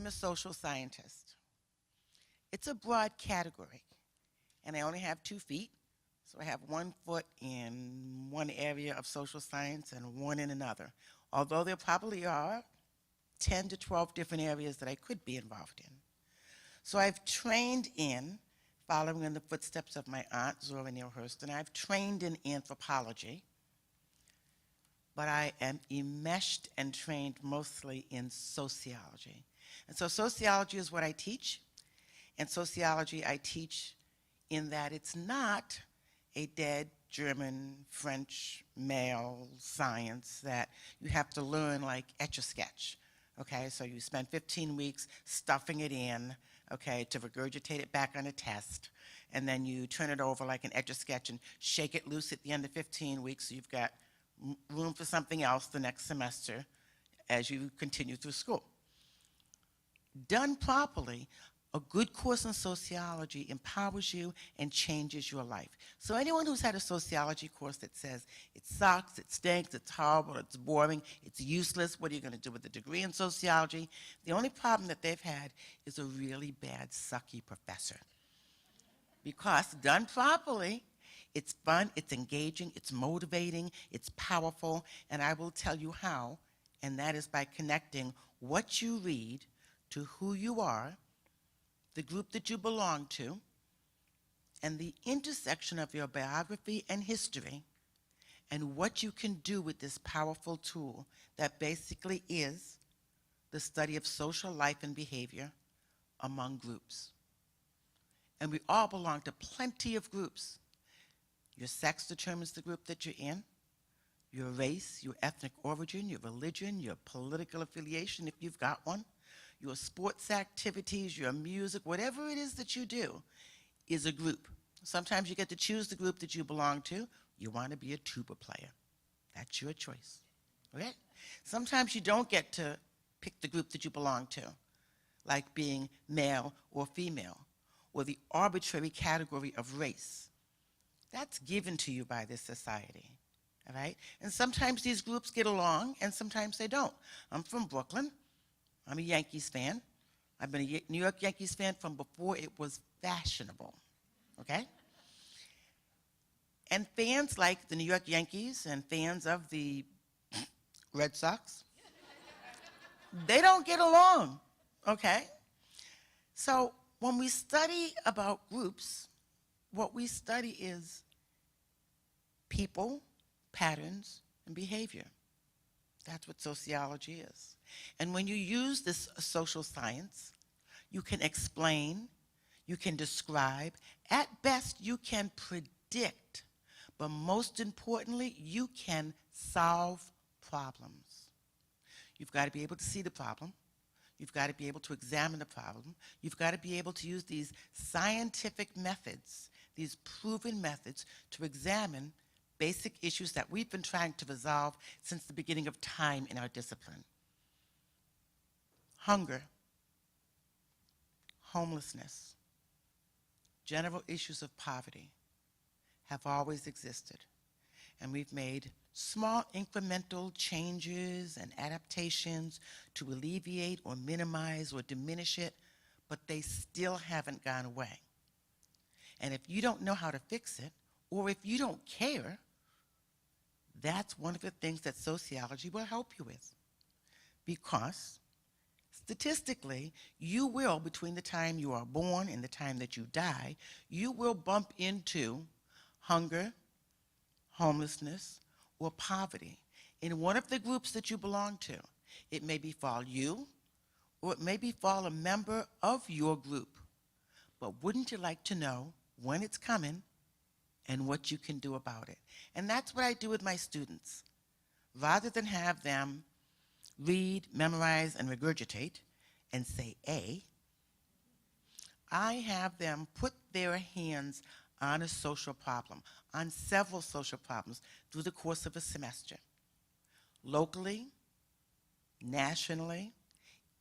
I'm a social scientist. It's a broad category, and I only have 2 feet, so I have 1 foot in one area of social science and 1 in another, although there probably are 10 to 12 different areas that I could be involved in. So I've trained in, following in the footsteps of my aunt, Zora Neale Hurston, I've trained in anthropology, but I am enmeshed and trained mostly in sociology. And so sociology is what I teach, and sociology I teach in that it's not a dead German, French, male science that you have to learn like Etch-a-Sketch. Okay, so you spend 15 weeks stuffing it in, okay, to regurgitate it back on a test, and then you turn it over like an Etch-a-Sketch and shake it loose at the end of 15 weeks so you've got room for something else the next semester as you continue through school. Done properly, a good course in sociology empowers you and changes your life. So anyone who's had a sociology course that says it sucks, it stinks, it's horrible, it's boring, it's useless, what are you going to do with a degree in sociology? The only problem that they've had is a really bad, sucky professor. Because done properly, it's fun, it's engaging, it's motivating, it's powerful, and I will tell you how, and that is by connecting what you read to who you are, the group that you belong to, and the intersection of your biography and history, and what you can do with this powerful tool that basically is the study of social life and behavior among groups. And we all belong to plenty of groups. Your sex determines the group that you're in, your race, your ethnic origin, your religion, your political affiliation, if you've got one, your sports activities, your music, whatever it is that you do is a group. Sometimes you get to choose the group that you belong to. You want to be a tuba player. That's your choice, okay? Sometimes you don't get to pick the group that you belong to, like being male or female, or the arbitrary category of race. That's given to you by this society, all right? And sometimes these groups get along, and sometimes they don't. I'm from Brooklyn. I'm a Yankees fan. I've been a New York Yankees fan from before it was fashionable, okay? And fans like the New York Yankees and fans of the Red Sox, they don't get along, okay? So when we study about groups, what we study is people, patterns, and behavior. That's what sociology is. And when you use this social science, you can explain, you can describe, at best you can predict, but most importantly, you can solve problems. You've got to be able to see the problem. You've got to be able to examine the problem. You've got to be able to use these scientific methods, these proven methods, to examine basic issues that we've been trying to resolve since the beginning of time in our discipline. Hunger, homelessness, general issues of poverty have always existed. And we've made small incremental changes and adaptations to alleviate or minimize or diminish it, but they still haven't gone away. And if you don't know how to fix it, or if you don't care, that's one of the things that sociology will help you with. Because statistically, you will, between the time you are born and the time that you die, you will bump into hunger, homelessness, or poverty in one of the groups that you belong to. It may befall you, or it may befall a member of your group. But wouldn't you like to know when it's coming and what you can do about it? And that's what I do with my students. Rather than have them read, memorize, and regurgitate and say A, I have them put their hands on a social problem, on several social problems through the course of a semester. Locally, nationally,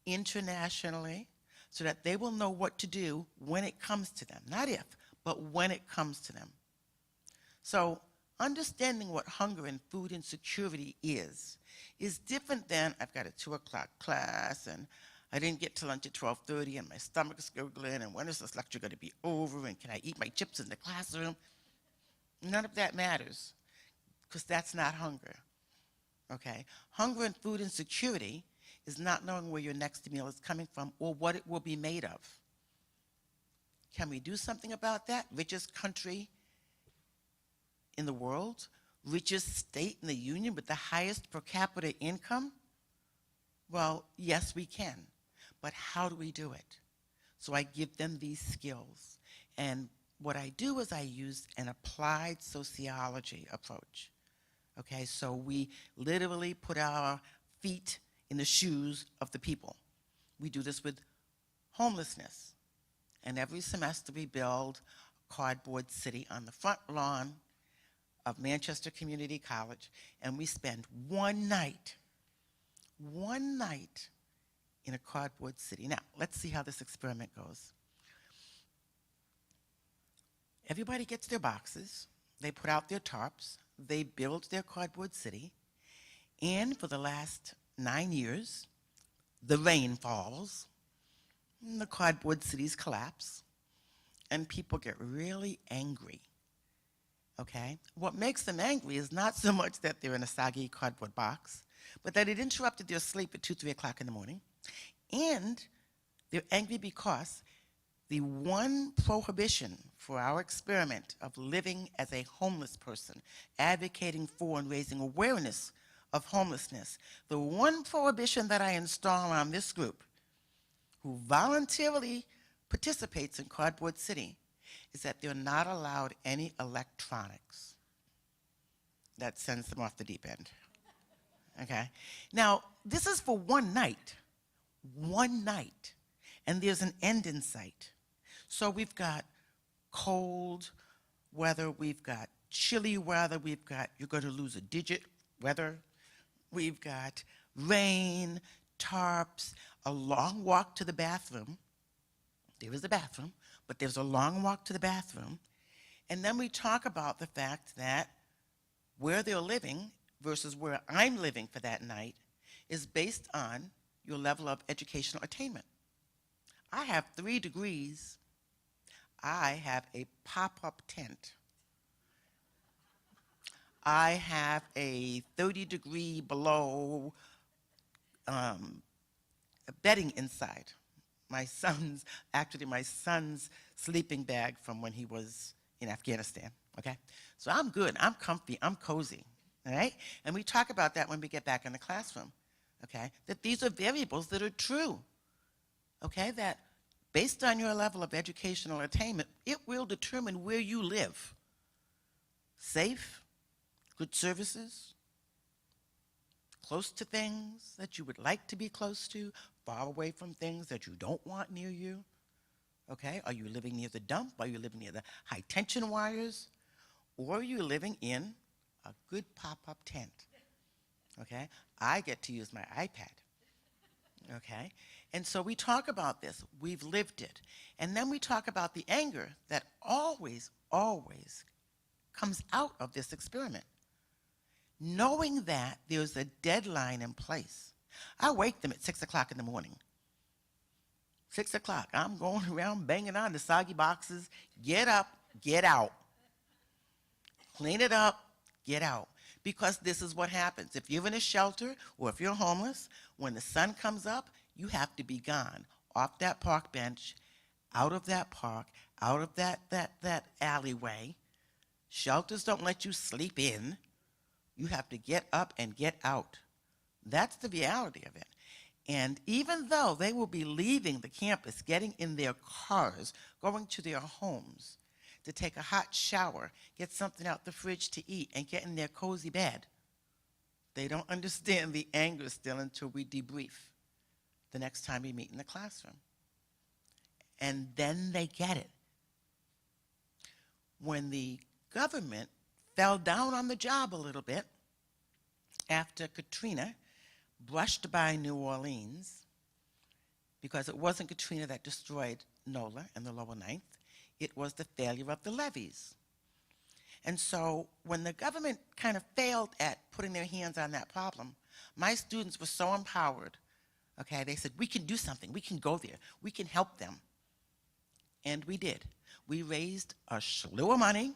internationally, so that they will know what to do when it comes to them. Not if, but when it comes to them. So understanding what hunger and food insecurity is different than I've got a 2 o'clock class and I didn't get to lunch at 12:30 and my stomach is gurgling and when is this lecture going to be over and can I eat my chips in the classroom? None of that matters because that's not hunger, okay? Hunger and food insecurity is not knowing where your next meal is coming from or what it will be made of. Can we do something about that? Richest country in the world, richest state in the union with the highest per capita income? Well, yes, we can. But how do we do it? So I give them these skills. And what I do is I use an applied sociology approach. Okay, so we literally put our feet in the shoes of the people. We do this with homelessness. And every semester we build a cardboard city on the front lawn of Manchester Community College, and we spend one night in a cardboard city. Now, let's see how this experiment goes. Everybody gets their boxes, they put out their tarps, they build their cardboard city, and for the last 9 years, the rain falls, and the cardboard cities collapse, and people get really angry. Okay? What makes them angry is not so much that they're in a soggy cardboard box, but that it interrupted their sleep at 2, 3 o'clock in the morning. And they're angry because the one prohibition for our experiment of living as a homeless person, advocating for and raising awareness of homelessness, the one prohibition that I install on this group who voluntarily participates in Cardboard City is that they're not allowed any electronics. That sends them off the deep end. Okay? Now, this is for one night, and there's an end in sight. So we've got cold weather, we've got chilly weather, we've got you're going to lose a digit weather, we've got rain, tarps, a long walk to the bathroom. There is a bathroom, but there's a long walk to the bathroom. And then we talk about the fact that where they're living versus where I'm living for that night is based on your level of educational attainment. I have 3 degrees. I have a pop-up tent. I have a 30-degree below bedding inside. My son's sleeping bag from when he was in Afghanistan, okay? So I'm good, I'm comfy, I'm cozy, all right? And we talk about that when we get back in the classroom, okay? That these are variables that are true, okay? That based on your level of educational attainment, it will determine where you live. Safe, good services, close to things that you would like to be close to, far away from things that you don't want near you. Okay, are you living near the dump? Are you living near the high tension wires? Or are you living in a good pop-up tent? Okay, I get to use my iPad. Okay, and so we talk about this. We've lived it. And then we talk about the anger that always comes out of this experiment. Knowing that there's a deadline in place. I wake them at 6 o'clock in the morning. 6 o'clock, I'm going around banging on the soggy boxes. Get up, get out. Clean it up, get out. Because this is what happens. If you're in a shelter or if you're homeless, when the sun comes up, you have to be gone off that park bench, out of that park, out of that alleyway. Shelters don't let you sleep in. You have to get up and get out. That's the reality of it. And even though they will be leaving the campus, getting in their cars, going to their homes to take a hot shower, get something out the fridge to eat, and get in their cozy bed, they don't understand the anger still until we debrief the next time we meet in the classroom. And then they get it. When the government fell down on the job a little bit after Katrina brushed by New Orleans, because it wasn't Katrina that destroyed NOLA and the lower ninth, it was the failure of the levees. And so when the government kind of failed at putting their hands on that problem, my students were so empowered, Okay, they said, we can do something. We can go there. We can help them. And we did. We raised a slew of money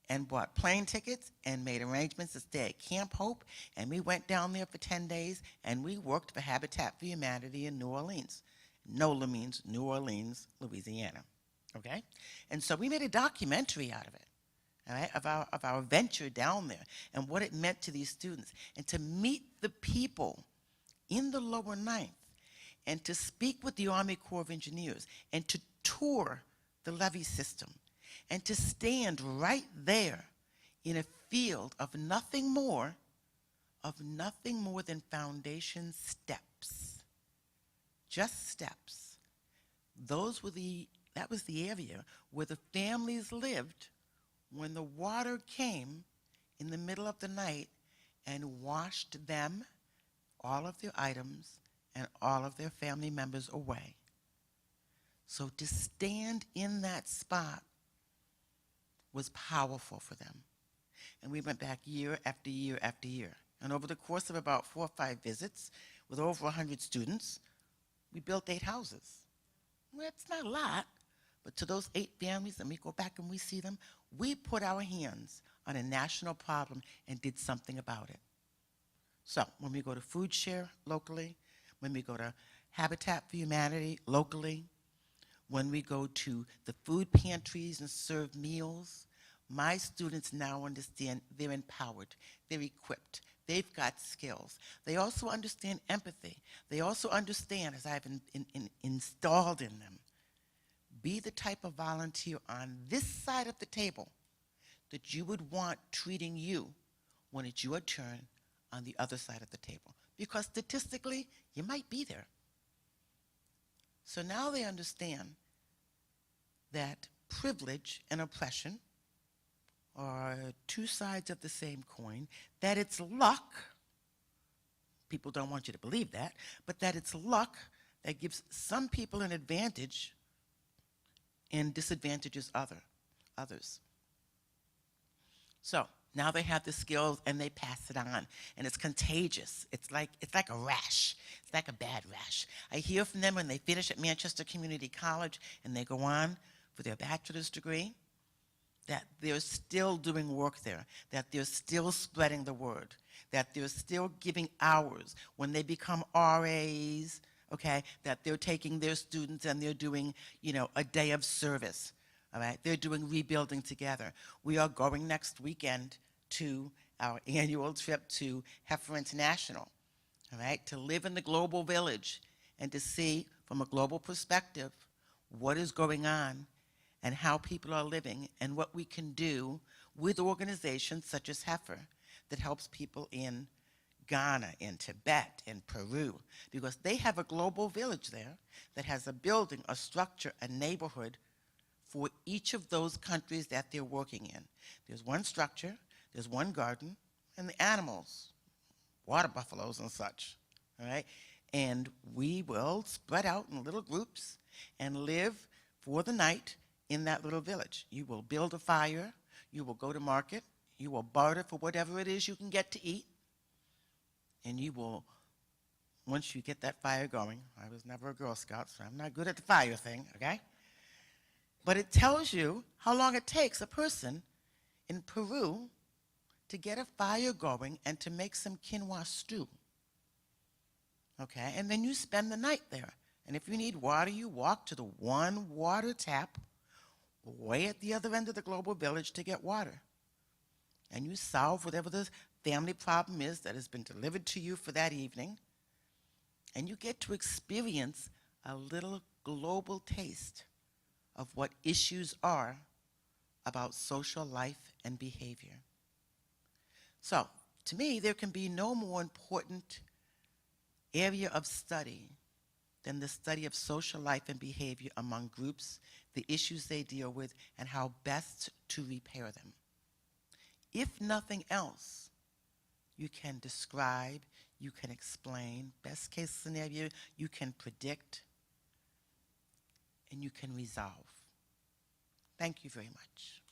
and bought plane tickets and made arrangements to stay at Camp Hope. And we went down there for 10 days, and we worked for Habitat for Humanity in New Orleans. NOLA means New Orleans, Louisiana. Okay? And so we made a documentary out of it, all right, of our venture down there and what it meant to these students. And to meet the people in the lower ninth, and to speak with the Army Corps of Engineers, and to tour the levee system, and to stand right there in a field of nothing more than foundation steps, just steps. That was the area where the families lived when the water came in the middle of the night and washed them, all of their items, and all of their family members away. So to stand in that spot was powerful for them. And we went back year after year after year. And over the course of about 4 or 5 visits, with over 100 students, we built 8 houses. Well, it's not a lot, but to those 8 families, and we go back and we see them, we put our hands on a national problem and did something about it. So when we go to Food Share locally, when we go to Habitat for Humanity locally, when we go to the food pantries and serve meals, my students now understand they're empowered, they're equipped, they've got skills. They also understand empathy. They also understand, as I've installed in them, be the type of volunteer on this side of the table that you would want treating you when it's your turn on the other side of the table. Because statistically, you might be there. So now they understand that privilege and oppression are 2 sides of the same coin, that it's luck, people don't want you to believe that, but that it's luck that gives some people an advantage and disadvantages others. So now they have the skills and they pass it on, and it's contagious. It's like a rash. It's like a bad rash. I hear from them when they finish at Manchester Community College and they go on for their bachelor's degree, that they're still doing work there, that they're still spreading the word, that they're still giving hours when they become RAs, okay, that they're taking their students and they're doing, a day of service. All right, they're doing rebuilding together. We are going next weekend to our annual trip to Heifer International, all right, to live in the global village and to see from a global perspective what is going on and how people are living and what we can do with organizations such as Heifer that helps people in Ghana, in Tibet, in Peru, because they have a global village there that has a building, a structure, a neighborhood for each of those countries that they're working in. There's one structure, there's one garden, and the animals, water buffaloes and such, all right? And we will spread out in little groups and live for the night in that little village. You will build a fire, you will go to market, you will barter for whatever it is you can get to eat, and you will, once you get that fire going, I was never a Girl Scout, so I'm not good at the fire thing, okay? But it tells you how long it takes a person in Peru to get a fire going and to make some quinoa stew. Okay, and then you spend the night there. And if you need water, you walk to the one water tap way at the other end of the global village to get water. And you solve whatever the family problem is that has been delivered to you for that evening. And you get to experience a little global taste of what issues are about social life and behavior. So, to me, there can be no more important area of study than the study of social life and behavior among groups, the issues they deal with, and how best to repair them. If nothing else, you can describe, you can explain, best case scenario, you can predict, and you can resolve. Thank you very much.